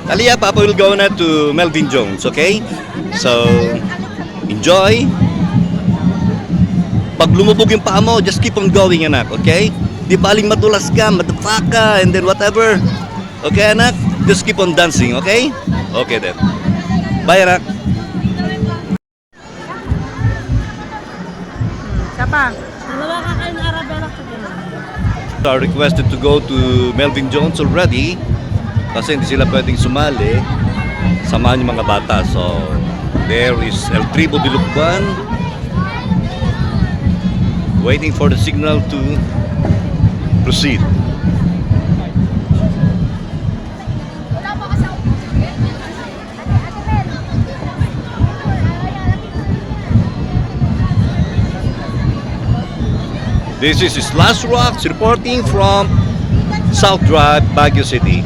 Talia, Papa will go na to Melvin Jones, okay? So, enjoy. Pag lumubog yung paa mo, just keep on going, anak, okay? Di baling madulas ka, madafaka, and then whatever. Okay, anak? Just keep on dancing, okay? Okay then. Bye, anak. Siapa? Dalawa ka kayo na Arabella ko din. Are requested to go to Melvin Jones already kasi hindi sila pwedeng sumali. Samahan yung mga bata. So, there is El Tribo de Lucban waiting for the signal to proceed. This is Slash Rocks reporting from South Drive, Baguio City.